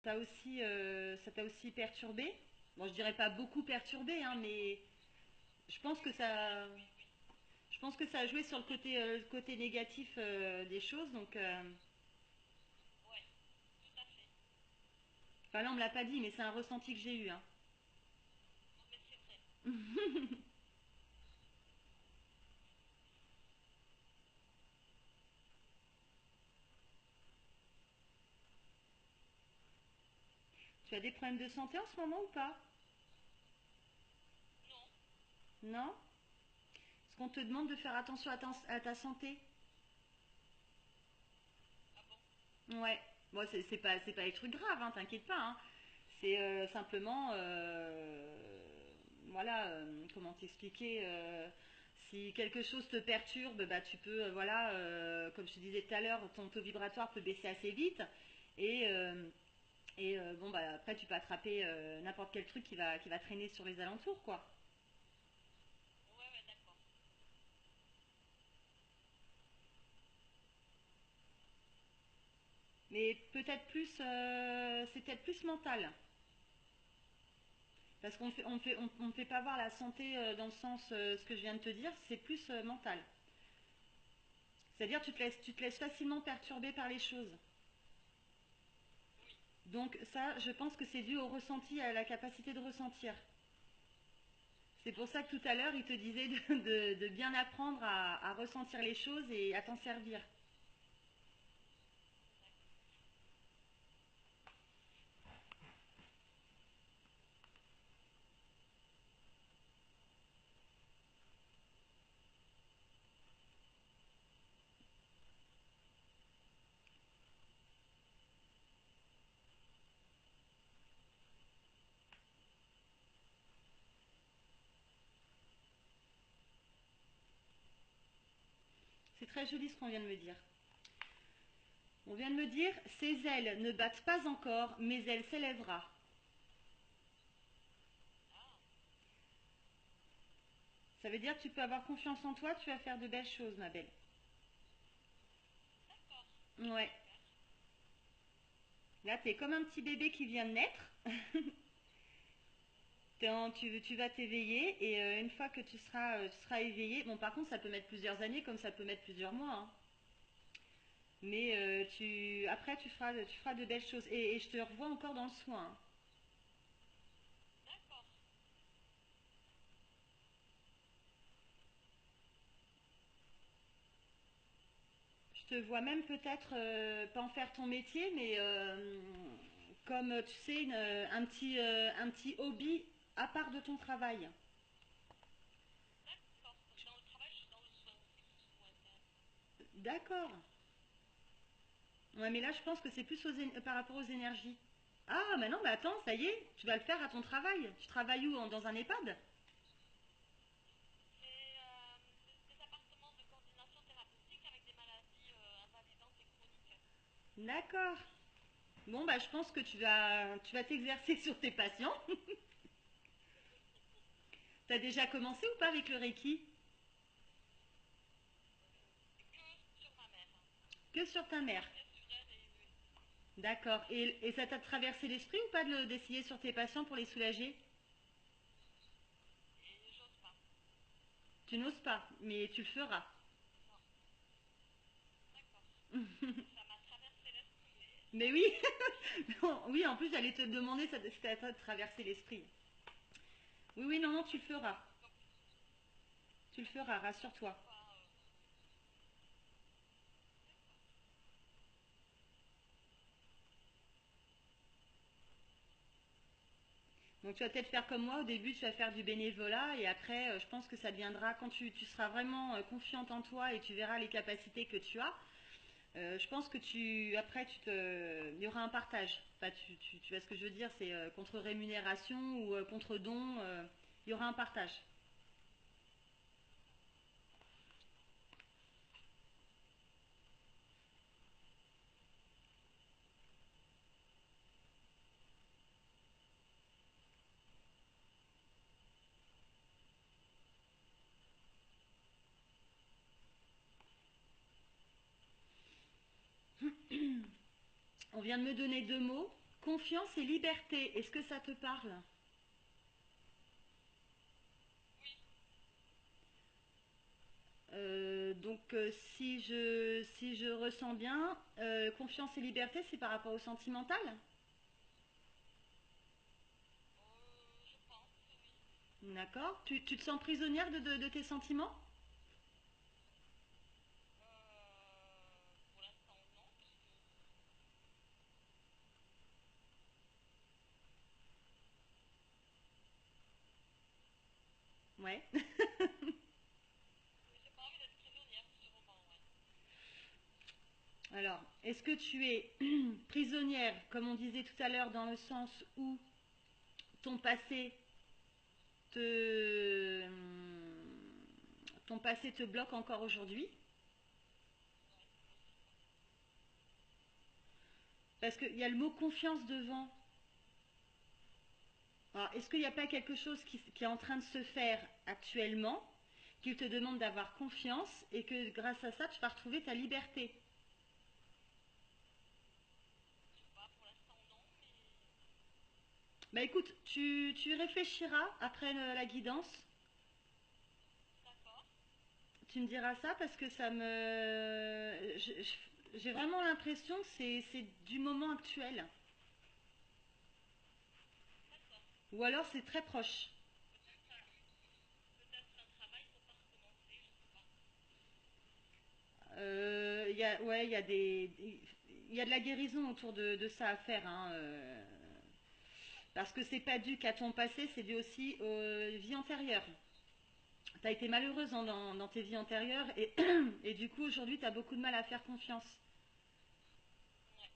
Ça t'a aussi perturbé? Bon, je dirais pas beaucoup perturbé, hein, mais je pense que ça, je pense que ça a joué sur le côté négatif des choses. Donc, Ouais, tout à fait. enfin là, on me l'a pas dit, mais c'est un ressenti que j'ai eu, hein. Non, mais c'est vrai. Tu as des problèmes de santé en ce moment ou pas? Non. Non? Est-ce qu'on te demande de faire attention à ta santé? Ah bon? Ouais. Bon, c'est pas des trucs graves, hein, t'inquiète pas, hein. C'est simplement, voilà, comment t'expliquer, si quelque chose te perturbe, bah tu peux, voilà, comme je te disais tout à l'heure, ton taux vibratoire peut baisser assez vite, et, bon, bah après tu peux attraper n'importe quel truc qui va traîner sur les alentours, quoi. Ouais, ouais, d'accord. Mais peut-être plus, c'est peut-être plus mental. Parce on fait pas voir la santé dans le sens, ce que je viens de te dire, c'est plus mental. C'est-à-dire tu te laisses facilement perturber par les choses. Oui. Donc ça, je pense que c'est dû au ressenti, à la capacité de ressentir. C'est Ah pour ça oui, que tout je à vois. l'heure, il te disait de bien apprendre à ressentir les choses et à t'en servir. D'accord. C'est très joli ce qu'on vient de me dire. On vient de me dire, ses ailes ne battent pas encore, mais elle s'élèvera. Ah, Ça veut dire que tu peux avoir confiance en toi, tu vas faire de belles choses, ma belle. d'accord. Ouais. Super. Là, t'es comme un petit bébé qui vient de naître. Tu vas t'éveiller et une fois que tu seras éveillé, bon par contre ça peut mettre plusieurs années comme ça peut mettre plusieurs mois, hein. Mais après tu feras de belles choses et je te revois encore dans le soin, hein. D'accord. Je te vois même peut-être pas en faire ton métier, mais comme tu sais un petit hobby à part de ton travail. D'accord. Dans le travail, je suis dans le soin aussi, plus ou moins quand même. D'accord. Ouais, mais là je pense que c'est plus par rapport aux énergies. Ah, mais non, mais attends, ça y est, tu vas le faire à ton travail. Tu travailles où? Dans un EHPAD? C'est des appartements de coordination thérapeutique avec des maladies invalidantes et chroniques. D'accord. Bon, bah, je pense que tu vas t'exercer sur tes patients. T'as déjà commencé ou pas avec le Reiki? C'est que sur ma mère, hein. Que sur ta mère. Après, sur elle, et D'accord. Et ça t'a traversé l'esprit ou pas d'essayer sur tes patients pour les soulager? j'ose pas. Tu n'oses pas, mais tu le feras. Non, d'accord. Ça m'a traversé l'esprit, mais Mais tant oui, que je confie. oui, en plus j'allais te demander si ça t'a traversé l'esprit. Oui, oui, non, non, tu Oui, le feras. comme, Tu le feras, comme rassure-toi. quoi. D'accord. Donc tu vas peut-être faire comme moi, au début tu vas faire du bénévolat et après je pense que ça deviendra, quand tu seras vraiment confiante en toi et tu verras les capacités que tu as, je pense que il y aura un partage. Enfin, tu vois ce que je veux dire, c'est contre rémunération ou contre don, il y aura un partage. On vient de me donner deux mots. Confiance et liberté, est-ce que ça te parle? Oui, Donc, si je ressens bien, confiance et liberté, c'est par rapport au sentimental? je pense, oui. D'accord. Tu te sens prisonnière de tes sentiments? Pour l'instant, non, parce que Ouais. oui, j'ai pas envie d'être prisonnière de ce roman, ouais. Alors, est-ce que tu es prisonnière, comme on disait tout à l'heure, dans le sens où ton passé te, ton passé te bloque encore aujourd'hui? Ouais, c'est possible. Parce qu'il y a le mot confiance devant. Alors, est-ce qu'il n'y a pas quelque chose qui est en train de se faire actuellement, qui te demande d'avoir confiance et que grâce à ça, tu vas retrouver ta liberté? Je sais pas, pour l'instant, non, mais Bah écoute, tu y réfléchiras après la guidance. d'accord. Tu me diras ça parce que ça me... J'ai vraiment l'impression que c'est du moment actuel. D'accord. Ou alors c'est très proche. Peut-être un travail pour pas recommencer, je sais pas. Ouais, il y a de la guérison autour de ça à faire, hein, parce que c'est pas dû qu'à ton passé, c'est dû aussi aux vies antérieures. Tu as été malheureuse dans tes vies antérieures et du coup aujourd'hui tu as beaucoup de mal à faire confiance. Ouais,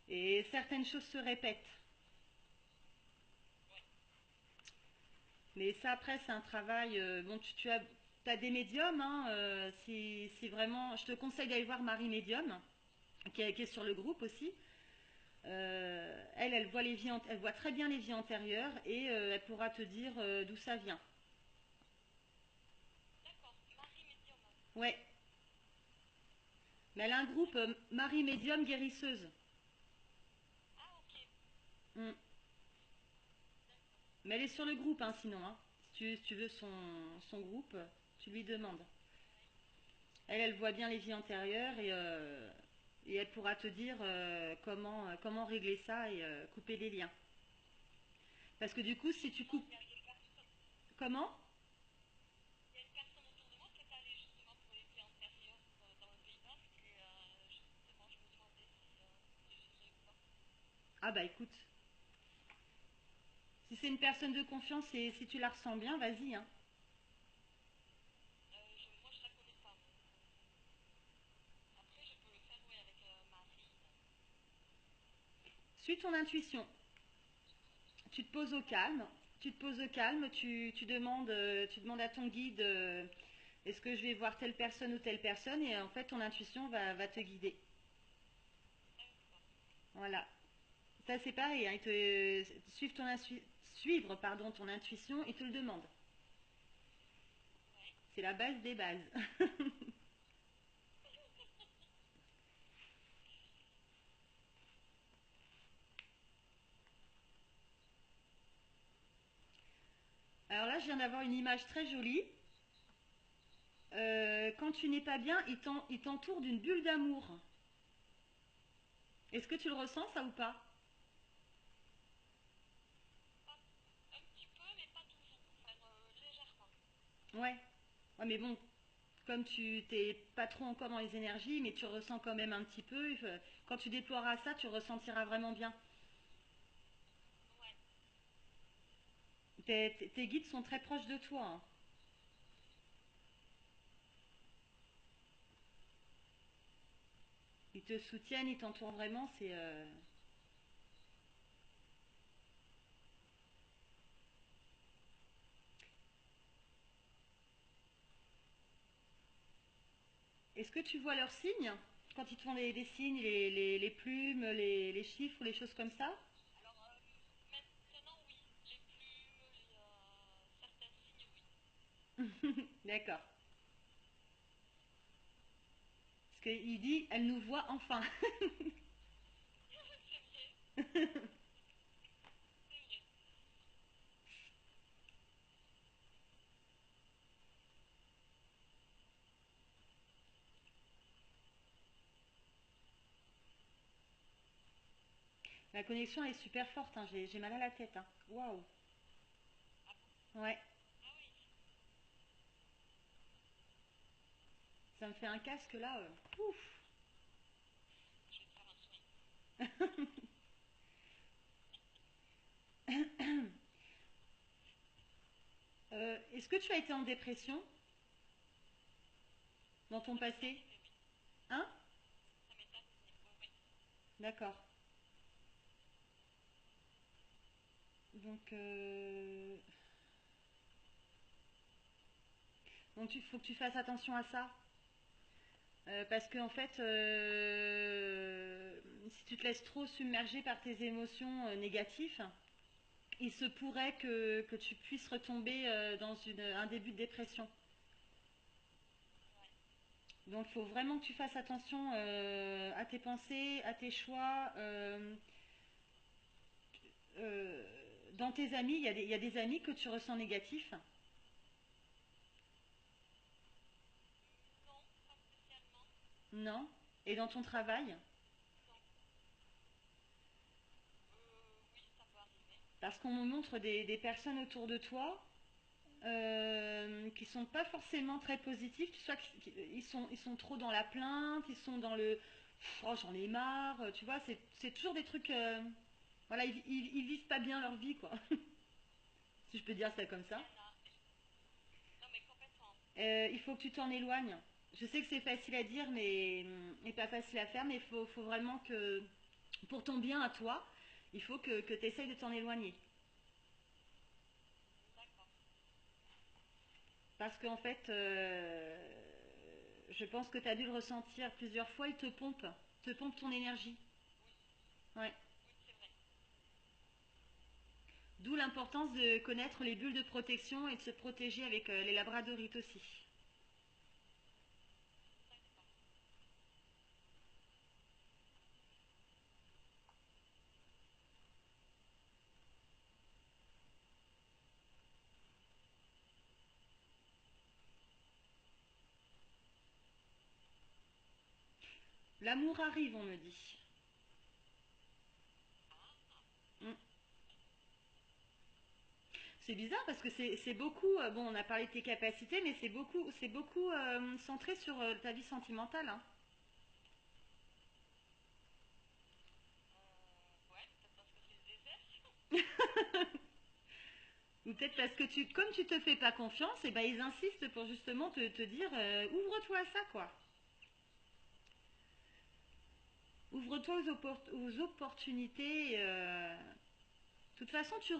Et certaines choses se répètent. ouais. Mais ça après c'est un travail... bon, as des médiums, hein, si vraiment... Je te conseille d'aller voir Marie Médium, qui est sur le groupe aussi. Elle voit elle voit très bien les vies antérieures et elle pourra te dire d'où ça vient. D'accord. Marie Médium. Ouais, mais elle a un groupe D'accord. Marie Médium guérisseuse. Ah, ok. Mm. D'accord. Mais elle est sur le groupe, hein, sinon. Hein. Si tu veux son groupe, tu lui demandes. Ouais. Elle voit bien les vies antérieures et elle pourra te dire comment régler ça et couper les liens. Parce que du coup, si tu Non, coupes... Comment? il y a une personne autour de moi qui est allée justement pour les vies antérieures dans le Pays Basque et justement je me demandais si j'irais ou pas. Ah bah écoute, si c'est une personne de confiance et si tu la ressens bien, vas-y. Hein. Moi je la connais pas, mais après je peux le faire oui avec Marie. Suis ton intuition. Tu te poses au D'accord. calme. Tu te poses au calme, tu demandes à ton guide est-ce que je vais voir telle personne ou telle personne et en fait ton intuition va te guider. D'accord. Voilà. Ça c'est pareil, hein, suivre pardon, ton intuition, il te le demande. Ouais. C'est la base des bases. Alors là, je viens d'avoir une image très jolie. Quand tu n'es pas bien, il t'entoure d'une bulle d'amour. Est-ce que tu le ressens, ça ou pas? Pas, un petit peu, mais pas toujours. Enfin, légèrement. Ouais. Ouais, mais bon, comme tu t'es pas trop encore dans les énergies, mais tu ressens quand même un petit peu. Quand tu déploieras ça, tu ressentiras vraiment bien. Ouais. Tes guides sont très proches de toi. Hein. Ils te soutiennent, ils t'entourent vraiment. Est-ce que tu vois leurs signes quand ils te font des signes, les plumes, les chiffres ou les choses comme ça? Alors maintenant oui, les plumes, certains signes oui. D'accord. Parce qu'il dit, elle nous voit enfin. C'est vrai. La connexion est super forte, hein, j'ai mal à la tête, hein. Waouh. Ah bon? Ouais, Ah oui, ça me fait un casque là. Ouf. je vais te faire un soin. Est-ce que tu as été en dépression dans ton Ça m'est passé? arrivé, oui. Hein? Ça m'est arrivé, oui, oui. D'accord. Donc, donc il faut que tu fasses attention à ça. Parce que en fait, si tu te laisses trop submerger par tes émotions négatives, il se pourrait que tu puisses retomber dans un début de dépression. Ouais, Donc il faut vraiment que tu fasses attention à tes pensées, à tes choix. Euh, dans tes amis, il y a des amis que tu ressens négatifs. non, pas spécialement. Non. Et dans ton travail, Non. Oui, ça peut arriver. parce qu'on me montre des personnes autour de toi qui sont pas forcément très positifs, soit ils sont trop dans la plainte, ils sont dans le oh j'en ai marre, tu vois, c'est toujours des trucs, voilà, ils vivent pas bien leur vie, quoi, si je peux dire ça comme Il ça. y en a. Non, mais complètement. Il faut que tu t'en éloignes. Je sais que c'est facile à dire, mais pas facile à faire, mais faut vraiment que, pour ton bien à toi, il faut que tu essayes de t'en éloigner. D'accord. Parce qu'en fait, je pense que tu as dû le ressentir plusieurs fois, il te pompe ton énergie. Oui, Ouais. oui, c'est vrai. D'où l'importance de connaître les bulles de protection et de se protéger avec les labradorites aussi. D'accord. L'amour arrive, on me dit. Ah, Mm. C'est bizarre parce que c'est beaucoup, bon on a parlé de tes capacités, mais c'est beaucoup centré sur ta vie sentimentale, hein. ouais, peut-être parce que c'est le désert. Ou peut-être parce que comme tu te fais pas confiance, et ben ils insistent pour justement te dire ouvre-toi à ça quoi. Ouvre-toi aux opportunités. De toute façon, tu